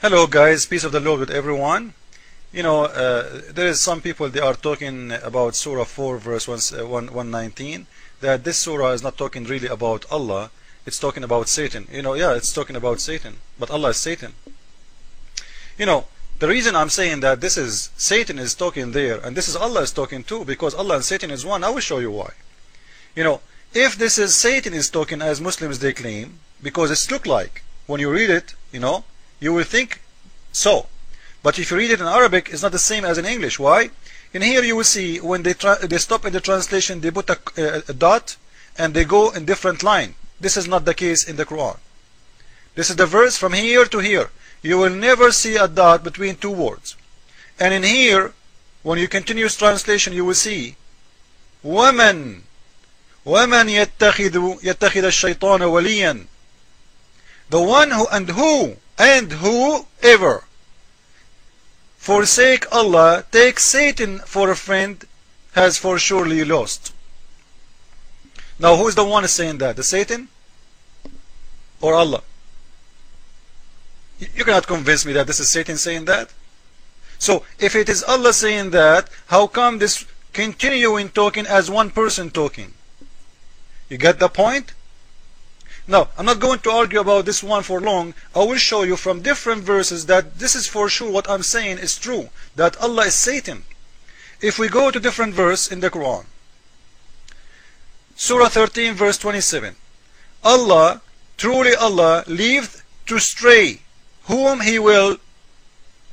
Hello guys, peace of the Lord with everyone. There is some people, they are talking about Surah 4 verse 119, that this surah is not talking really about Allah, it's talking about Satan. Yeah, it's talking about Satan, but Allah is Satan. The reason I'm saying that this is Satan is talking there and this is Allah is talking too, because Allah and Satan is one. I will show you why. If this is Satan is talking as Muslims they claim, because it's look like when you read it, you will think so. But if you read it in Arabic, it's not the same as in English. Why? In here you will see when they stop in the translation, they put a dot and they go in different line. This is not the case in the Quran. This is the verse from here to here. You will never see a dot between two words. And in here, when you continue translation, you will see وَمَنْ يَتَّخِذَ الشَّيْطَانَ وَلِيًّا. The one who and whoever forsake Allah, take Satan for a friend, has for surely lost. Now who is the one saying that? The Satan or Allah? You cannot convince me that this is Satan saying that. So if it is Allah saying that, how come this continuing talking as one person talking? You get the point? Now, I'm not going to argue about this one for long. I will show you from different verses that this is for sure what I'm saying is true, that Allah is Satan. If we go to different verse in the Quran, Surah 13 verse 27, Allah, truly Allah, leaveth to stray whom He will,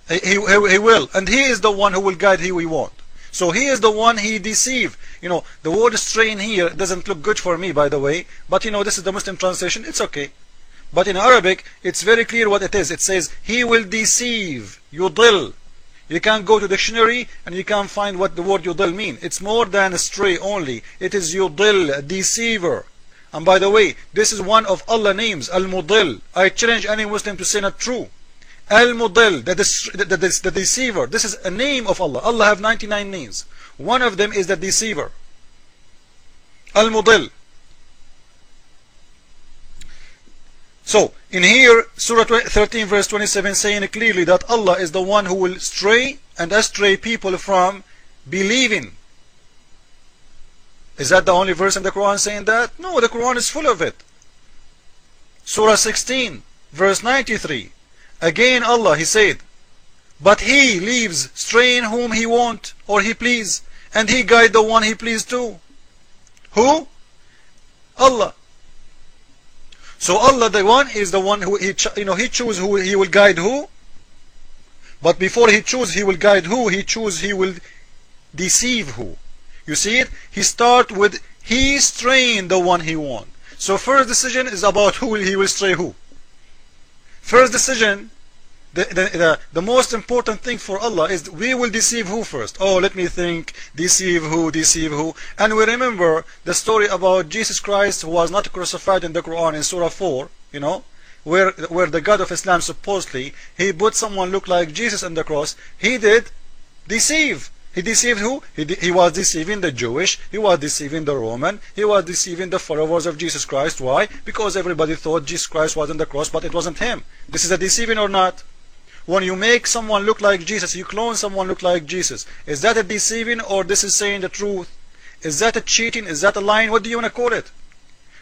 and He is the one who will guide who He want. So He is the one He deceive. The word stray in here doesn't look good for me, by the way, but this is the Muslim translation, it's okay. But in Arabic, it's very clear what it is. It says, He will deceive, yudil. You can't go to dictionary and you can't find what the word yudil mean. It's more than stray only. It is yudil, deceiver. And by the way, this is one of Allah names, Al-Mudil. I challenge any Muslim to say not true. Al-Mudil, the deceiver. This is a name of Allah. Allah have 99 names. One of them is the deceiver. Al-Mudil. So, in here, Surah 13 verse 27 saying clearly that Allah is the one who will stray and astray people from believing. Is that the only verse in the Quran saying that? No, the Quran is full of it. Surah 16 verse 93. Again Allah, He said, but He leaves straying whom He want or He please, and He guide the one He please too. Who? Allah. So Allah, the one, is the one who He choose who He will guide who. But before He choose He will guide who, He choose He will deceive who. You see it? He start with He straying the one He want. So first decision is about who He will stray who. First decision, the most important thing for Allah is we will deceive who first. Oh, let me think, deceive who. And we remember the story about Jesus Christ who was not crucified in the Quran in Surah 4, where the God of Islam supposedly, He put someone look like Jesus on the cross. He did deceive. He deceived who? He was deceiving the Jewish, He was deceiving the Roman, He was deceiving the followers of Jesus Christ. Why? Because everybody thought Jesus Christ was on the cross, but it wasn't Him. This is a deceiving or not? When you make someone look like Jesus, you clone someone look like Jesus, is that a deceiving or this is saying the truth? Is that a cheating? Is that a lying? What do you want to call it?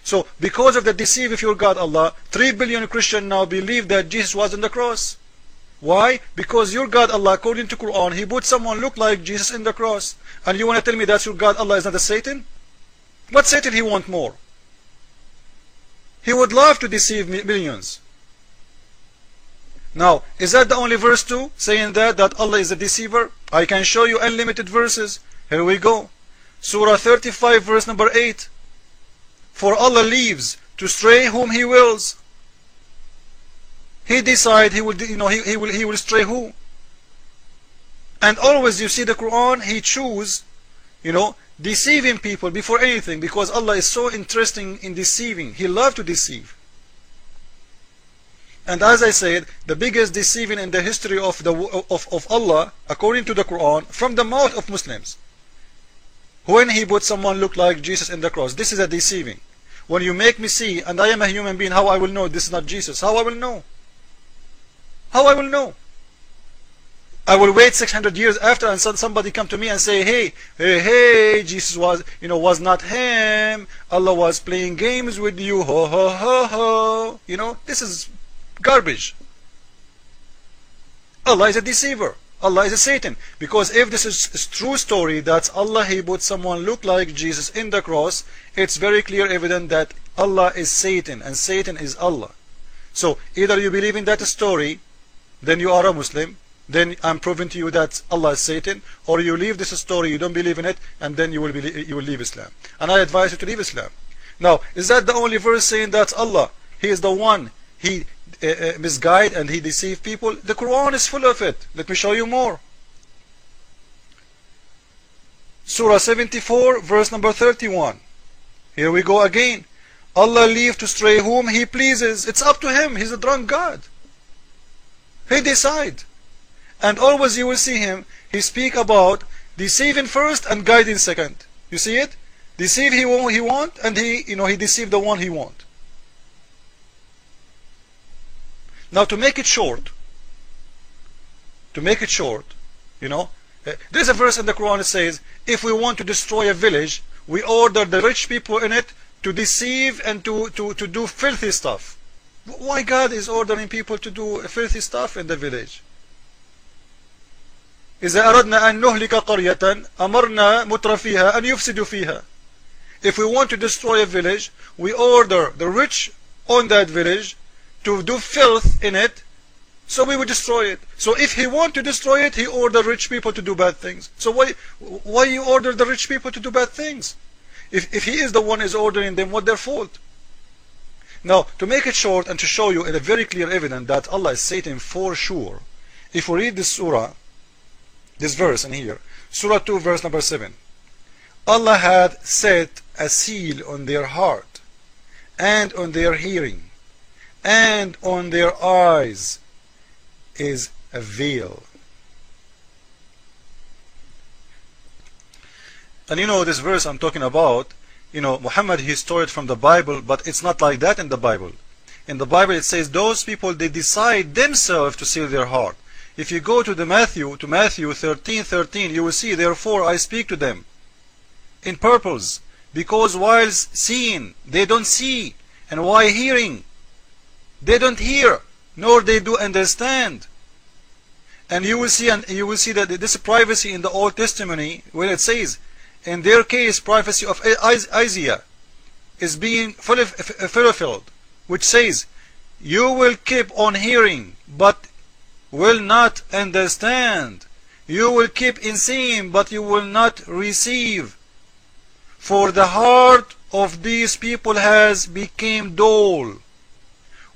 So, because of the deceive of your God Allah, 3 billion Christians now believe that Jesus was on the cross. Why? Because your God Allah, according to Quran, He put someone look like Jesus in the cross. And you want to tell me that your God Allah is not a Satan? What Satan He want more? He would love to deceive millions. Now, is that the only verse too, saying that Allah is a deceiver? I can show you unlimited verses. Here we go. Surah 35 verse number 8. For Allah leaves to stray whom He wills. He decide He will, He will stray who. And always you see the Quran, He choose, deceiving people before anything, because Allah is so interesting in deceiving. He loves to deceive. And as I said, the biggest deceiving in the history of Allah, according to the Quran, from the mouth of Muslims, when He put someone look like Jesus in the cross. This is a deceiving. When you make me see, and I am a human being, how I will know this is not Jesus? How I will know? How I will know? I will wait 600 years after, and somebody come to me and say, hey, Jesus was not him. Allah was playing games with you. Ho, ho, ho, ho. This is garbage. Allah is a deceiver. Allah is a Satan. Because if this is a true story, that Allah, He put someone look like Jesus in the cross, it's very clear evident that Allah is Satan and Satan is Allah. So either you believe in that story, then you are a Muslim, then I'm proving to you that Allah is Satan, or you leave this story, you don't believe in it, and then you will leave Islam. And I advise you to leave Islam. Now, is that the only verse saying that Allah, He is the one, He misguide and He deceive people? The Quran is full of it. Let me show you more. Surah 74, verse number 31. Here we go again. Allah leave to stray whom He pleases. It's up to Him. He's a drunk God. He decide. And always you will see Him, He speak about deceiving first and guiding second. You see it? Deceive He want, and He deceive the one He want. Now to make it short, there's a verse in the Quran that says, if we want to destroy a village, we order the rich people in it to deceive and to do filthy stuff. Why God is ordering people to do filthy stuff in the village? إذا أردنا أن نهلك قرية أمرنا مترفيها أن يفسدوا فيها. If we want to destroy a village, we order the rich on that village to do filth in it, so we will destroy it. So if He want to destroy it, He order rich people to do bad things. So why you order the rich people to do bad things? If He is the one is ordering them, what their fault? Now, to make it short and to show you in a very clear evidence that Allah is Satan for sure, if we read this surah, this verse in here, Surah 2, verse number 7. Allah had set a seal on their heart, and on their hearing, and on their eyes is a veil. And this verse I'm talking about, Muhammad, he stole it from the Bible, but it's not like that in the Bible. In the Bible it says those people, they decide themselves to seal their heart. If you go to Matthew 13:13, you will see, therefore I speak to them in purpose, because while seeing they don't see, and while hearing they don't hear, nor they do understand. And you will see that this privacy in the Old Testament, when it says, in their case, prophecy of Isaiah is being fulfilled, which says, you will keep on hearing, but will not understand. You will keep in seeing, but you will not receive. For the heart of these people has become dull,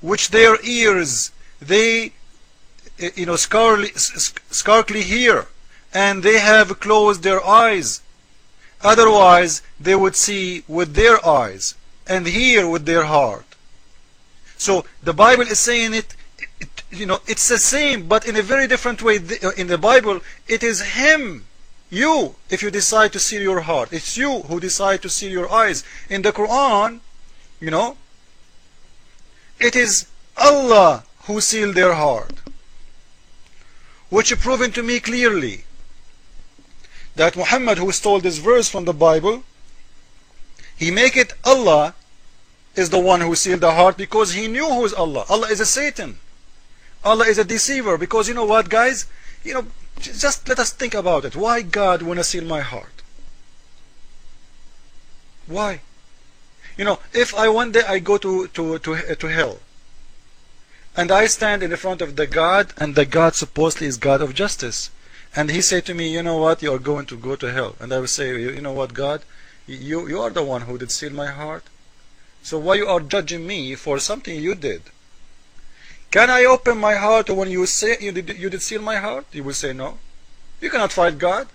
which their ears they scarcely hear, and they have closed their eyes. Otherwise they would see with their eyes and hear with their heart. So the Bible is saying it's the same, but in a very different way. In the Bible, it is Him, you, if you decide to seal your heart. It's you who decide to seal your eyes. In the Quran, it is Allah who sealed their heart, which proven to me clearly that Muhammad, who stole this verse from the Bible, he make it Allah is the one who sealed the heart, because he knew who is Allah. Allah is a Satan. Allah is a deceiver. Because you know what, guys? Just let us think about it. Why God wanna seal my heart? Why? If one day I go to hell, and I stand in the front of the God, and the God supposedly is God of justice, and He say to me, you know what, you are going to go to hell, and I will say, you know what, God, you are the one who did seal my heart. So why you are judging me for something you did? Can I open my heart when you say you did seal my heart? You will say no. You cannot fight God.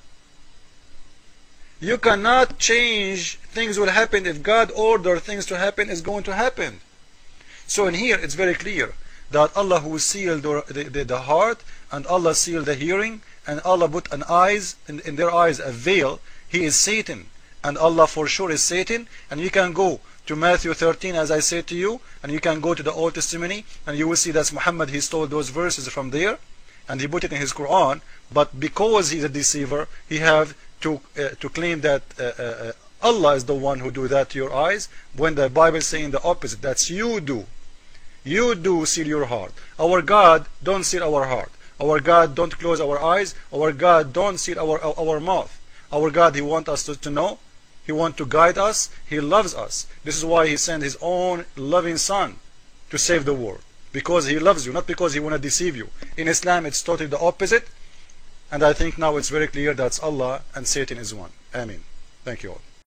You cannot change things will happen. If God ordered things to happen, it's going to happen. So in here it's very clear that Allah who sealed the heart, and Allah sealed the hearing, and Allah put an eyes in their eyes a veil. He is Satan, and Allah for sure is Satan. And you can go to Matthew 13, as I said to you, and you can go to the Old Testament and you will see that Muhammad, he stole those verses from there and he put it in his Quran. But because he's a deceiver, he have to claim that Allah is the one who do that to your eyes, when the Bible is saying the opposite. That's you do. You do seal your heart. Our God don't seal our heart. Our God don't close our eyes. Our God don't seal our mouth. Our God, he wants us to know. He wants to guide us. He loves us. This is why he sent his own loving son to save the world. Because he loves you, not because he want to deceive you. In Islam, it's totally the opposite. And I think now it's very clear that Allah and Satan is one. Ameen. Thank you all.